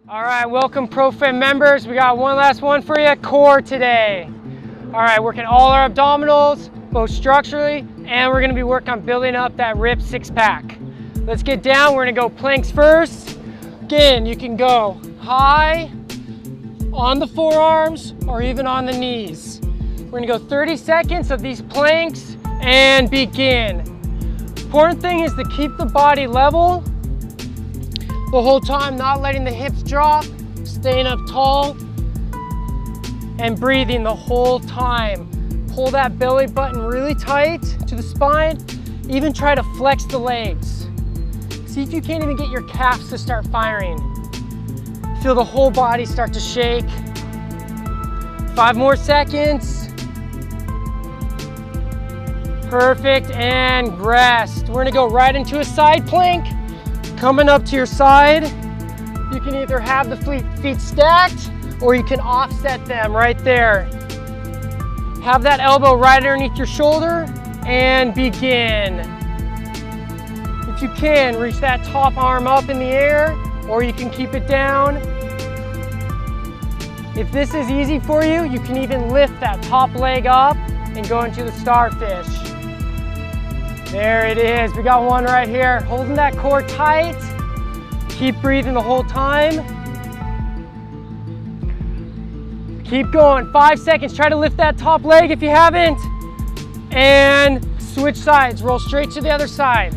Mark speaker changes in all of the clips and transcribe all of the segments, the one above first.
Speaker 1: All right, welcome ProFit members. We got one last one for you, core today. All right, working all our abdominals, both structurally, and we're gonna be working on building up that ripped six-pack. Let's get down, we're gonna go planks first. Again, you can go high on the forearms or even on the knees. We're gonna go 30 seconds of these planks and begin. Important thing is to keep the body level the whole time, not letting the hips drop, staying up tall, and breathing the whole time. Pull that belly button really tight to the spine. Even try to flex the legs. See if you can't even get your calves to start firing. Feel the whole body start to shake. 5 more seconds. Perfect, and rest. We're gonna go right into a side plank. Coming up to your side, you can either have the feet stacked or you can offset them right there. Have that elbow right underneath your shoulder and begin. If you can, reach that top arm up in the air or you can keep it down. If this is easy for you, you can even lift that top leg up and go into the starfish. There it is, we got one right here. Holding that core tight. Keep breathing the whole time. Keep going, 5 seconds. Try to lift that top leg if you haven't. And switch sides, roll straight to the other side.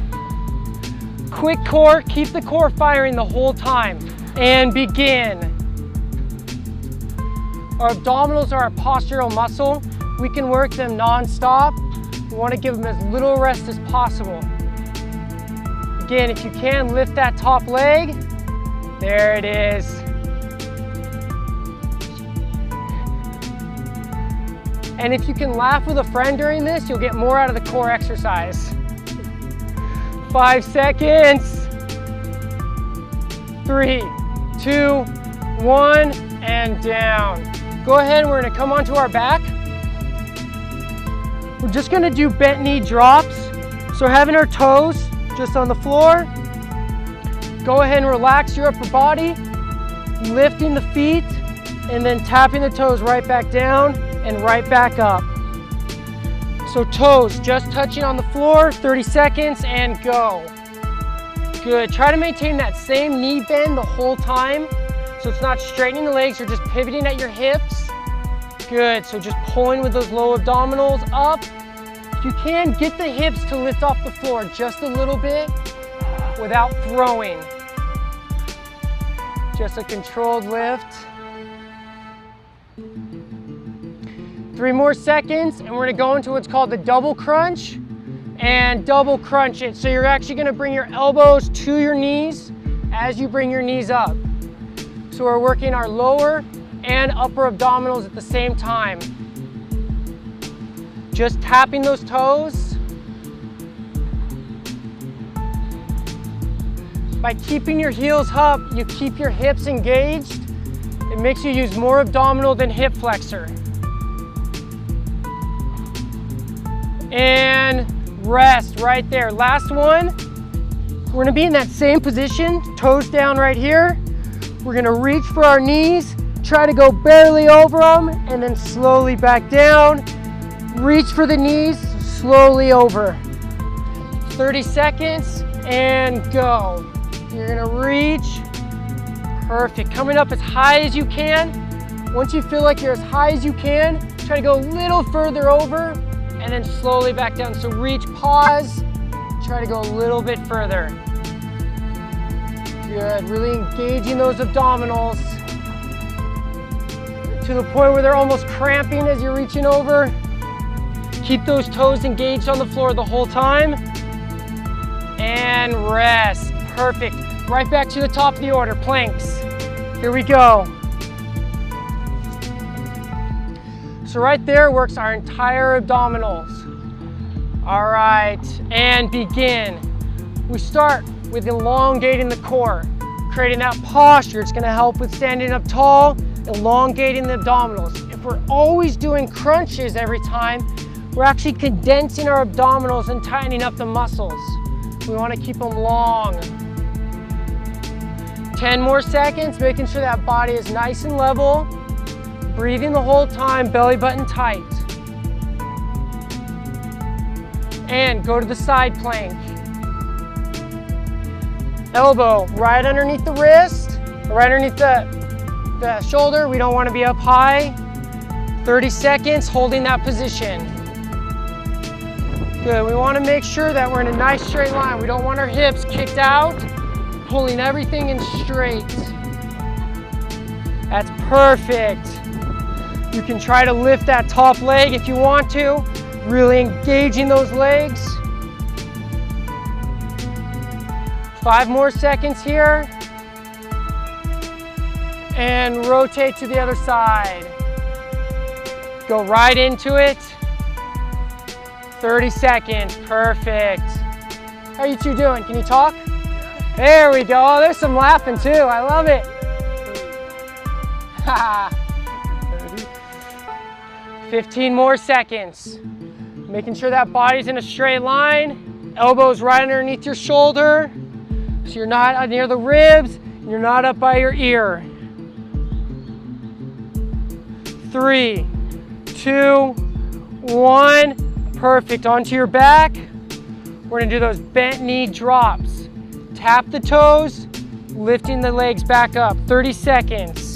Speaker 1: Quick core, keep the core firing the whole time. And begin. Our abdominals are a postural muscle. We can work them non-stop. We want to give them as little rest as possible. Again, if you can, lift that top leg. There it is. And if you can laugh with a friend during this, you'll get more out of the core exercise. 5 seconds. 3, 2, 1, and down. Go ahead, we're gonna come onto our back. We're just gonna do bent knee drops. So having our toes just on the floor. Go ahead and relax your upper body, lifting the feet, and then tapping the toes right back down and right back up. So toes just touching on the floor, 30 seconds, and go. Good, try to maintain that same knee bend the whole time. So it's not straightening the legs, you're just pivoting at your hips. Good, so just pulling with those low abdominals up. If you can, get the hips to lift off the floor just a little bit without throwing. Just a controlled lift. 3 more seconds, and we're gonna go into what's called the double crunch and double crunch it. So you're actually gonna bring your elbows to your knees as you bring your knees up. So we're working our lower and upper abdominals at the same time. Just tapping those toes. By keeping your heels up, you keep your hips engaged. It makes you use more abdominal than hip flexor. And rest right there. Last one. We're gonna be in that same position, toes down right here. We're gonna reach for our knees, try to go barely over them, and then slowly back down. Reach for the knees, slowly over. 30 seconds, and go. You're gonna reach. Perfect, coming up as high as you can. Once you feel like you're as high as you can, try to go a little further over, and then slowly back down. So reach, pause, try to go a little bit further. Good, really engaging those abdominals to the point where they're almost cramping as you're reaching over. Keep those toes engaged on the floor the whole time. And rest, perfect. Right back to the top of the order, planks. Here we go. So right there works our entire abdominals. All right, and begin. We start with elongating the core, creating that posture. It's gonna help with standing up tall, elongating the abdominals. If we're always doing crunches every time, we're actually condensing our abdominals and tightening up the muscles. We wanna keep them long. 10 more seconds, making sure that body is nice and level. Breathing the whole time, belly button tight. And go to the side plank. Elbow right underneath the wrist, right underneath the shoulder. We don't want to be up high. 30 seconds holding that position. Good, we want to make sure that we're in a nice straight line. We don't want our hips kicked out, pulling everything in straight. That's perfect. You can try to lift that top leg if you want to, really engaging those legs. 5 more seconds here. And rotate to the other side. Go right into it. 30 seconds, perfect. How are you two doing? Can you talk? There we go. Oh, there's some laughing too. I love it. 15 more seconds. Making sure that body's in a straight line. Elbows right underneath your shoulder. So you're not near the ribs. You're not up by your ear. 3, 2, 1. Perfect. Onto your back. We're gonna do those bent knee drops. Tap the toes, lifting the legs back up. 30 seconds.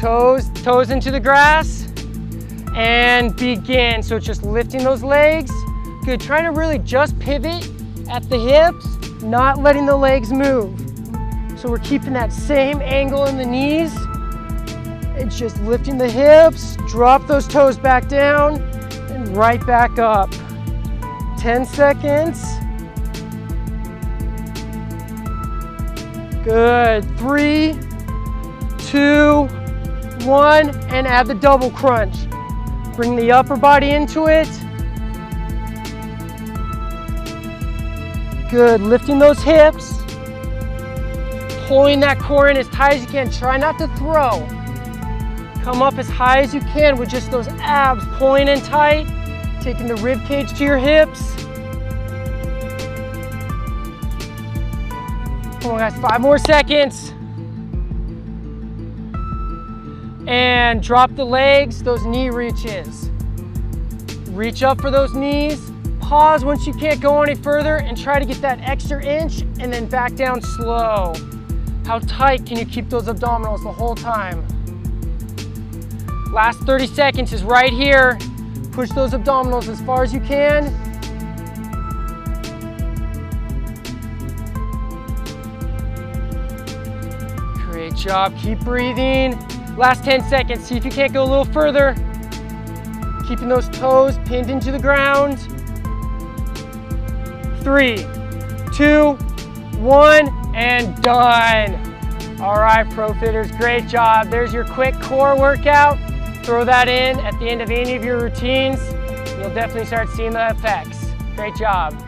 Speaker 1: Toes into the grass, and begin. So it's just lifting those legs. Good, trying to really just pivot at the hips, not letting the legs move. So we're keeping that same angle in the knees. It's just lifting the hips, drop those toes back down, and right back up. 10 seconds. Good, 3, 2, 1, and add the double crunch. Bring the upper body into it. Good, lifting those hips. Pulling that core in as tight as you can. Try not to throw. Come up as high as you can with just those abs pulling in tight. Taking the rib cage to your hips. Come on guys, 5 more seconds. And drop the legs, those knee reaches. Reach up for those knees. Pause once you can't go any further and try to get that extra inch and then back down slow. How tight can you keep those abdominals the whole time? Last 30 seconds is right here. Push those abdominals as far as you can. Great job, keep breathing. Last 10 seconds, see if you can't go a little further. Keeping those toes pinned into the ground. 3, 2, 1, and done. All right, Pro Fitters, great job. There's your quick core workout. Throw that in at the end of any of your routines. You'll definitely start seeing the effects. Great job.